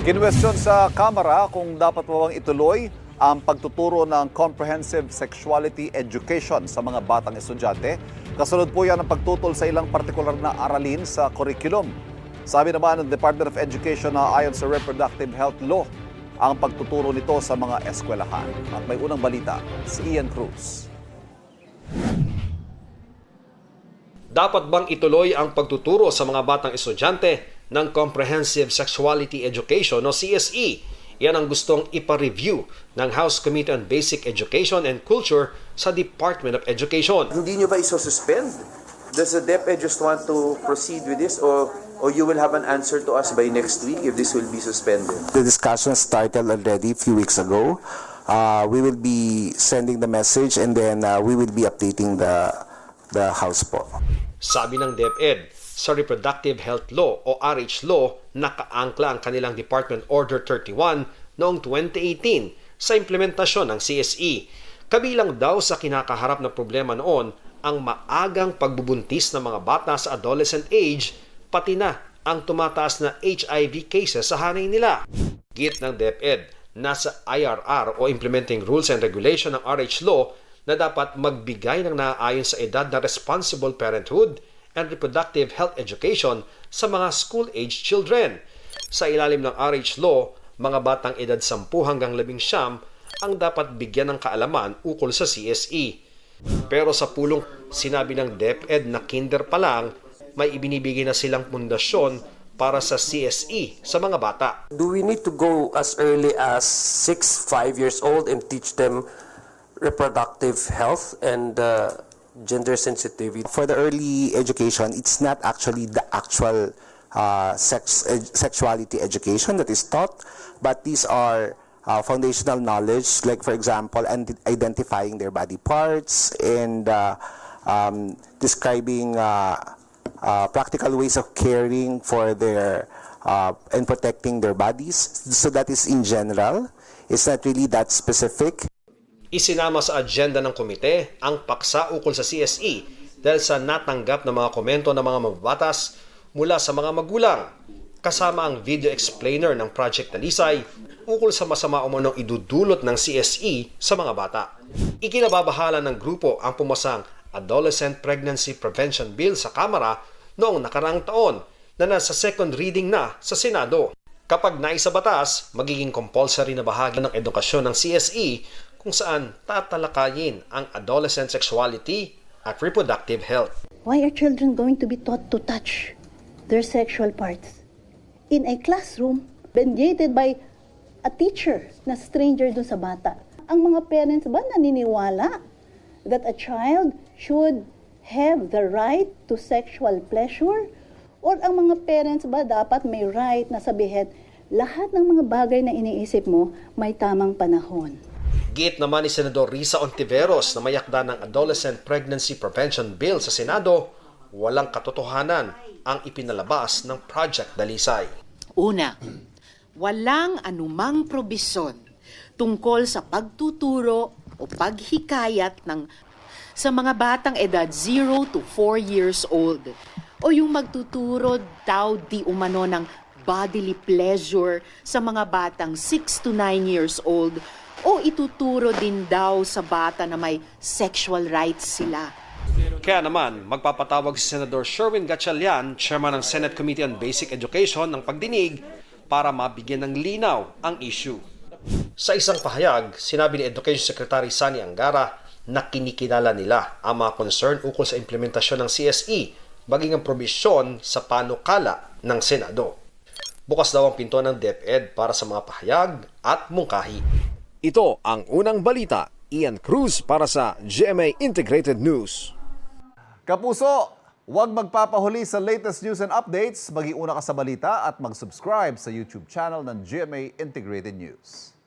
Kinwestiyon sa Kamara kung dapat bang ituloy ang pagtuturo ng comprehensive sexuality education sa mga batang estudyante. Kasunod po yan ang pagtutol sa ilang partikular na aralin sa curriculum. Sabi naman ng Department of Education na ayon sa Reproductive Health Law, ang pagtuturo nito sa mga eskwelahan. At may unang balita, si Ian Cruz. Dapat bang ituloy ang pagtuturo sa mga batang estudyante ng Comprehensive Sexuality Education o CSE? Yan ang gustong ipa-review ng House Committee on Basic Education and Culture sa Department of Education. Hindi nyo ba iso-suspend? Does the DepEd just want to proceed with this or you will have an answer to us by next week if this will be suspended? The discussion started already a few weeks ago. We will be sending the message and then we will be updating the House po. Sabi ng DepEd, sa Reproductive Health Law o RH Law, nakaangkla ang kanilang Department Order 31 noong 2018 sa implementasyon ng CSE. Kabilang daw sa kinakaharap na problema noon ang maagang pagbubuntis ng mga bata sa adolescent age, pati na ang tumataas na HIV cases sa hanay nila. Git ng DepEd, nasa IRR o Implementing Rules and Regulation ng RH Law na dapat magbigay ng naaayon sa edad na responsible parenthood and reproductive health education sa mga school-age children. Sa ilalim ng RH Law, mga batang edad 10 hanggang 19 ang dapat bigyan ng kaalaman ukol sa CSE. Pero sa pulong sinabi ng DepEd na kinder pa lang, may ibinibigay na silang pundasyon para sa CSE sa mga bata. Do we need to go as early as 5 years old and teach them reproductive health and gender sensitivity? For the early education, it's not actually the actual sexuality education that is taught, but these are foundational knowledge, like for example, identifying their body parts and describing practical ways of caring for their and protecting their bodies. So that is in general. It's not really that specific. Isinama sa agenda ng komite ang paksa ukol sa CSE dahil sa natanggap na mga komento ng mga mababatas mula sa mga magulang, kasama ang video explainer ng Project Talisay ukol sa masama umanong idudulot ng CSE sa mga bata. Ikinababahala ng grupo ang pumasang Adolescent Pregnancy Prevention Bill sa Kamara noong nakaraang taon na nasa second reading na sa Senado. Kapag naisabatas, magiging compulsory na bahagi ng edukasyon ng CSE kung saan tatalakayin ang adolescent sexuality at reproductive health. Why are children going to be taught to touch their sexual parts in a classroom mediated by a teacher na stranger dun sa bata? Ang mga parents ba naniniwala that a child should have the right to sexual pleasure? Or ang mga parents ba dapat may right na sabihin, lahat ng mga bagay na iniisip mo may tamang panahon? Git naman ni Senador Risa Ontiveros na mayakda ng Adolescent Pregnancy Prevention Bill sa Senado, walang katotohanan ang ipinalabas ng Project Dalisay. Una, walang anumang probisyon tungkol sa pagtuturo o paghikayat sa mga batang edad 0 to 4 years old o yung magtuturo daw di umano ng bodily pleasure sa mga batang 6 to 9 years old o ituturo din daw sa bata na may sexual rights sila. Kaya naman, magpapatawag si Senador Sherwin Gatchalian, Chairman ng Senate Committee on Basic Education, ng pagdinig para mabigyan ng linaw ang issue. Sa isang pahayag, sinabi ni Education Secretary Sani Angara na kinikilala nila ang mga concern ukol sa implementasyon ng CSE, baging ang probisyon sa panukala ng Senado. Bukas daw ang pinto ng DepEd para sa mga pahayag at mungkahi. Ito ang unang balita. Ian Cruz para sa GMA Integrated News. Kapuso, huwag magpapahuli sa latest news and updates. Mag-iuna ka sa balita at mag-subscribe sa YouTube channel ng GMA Integrated News.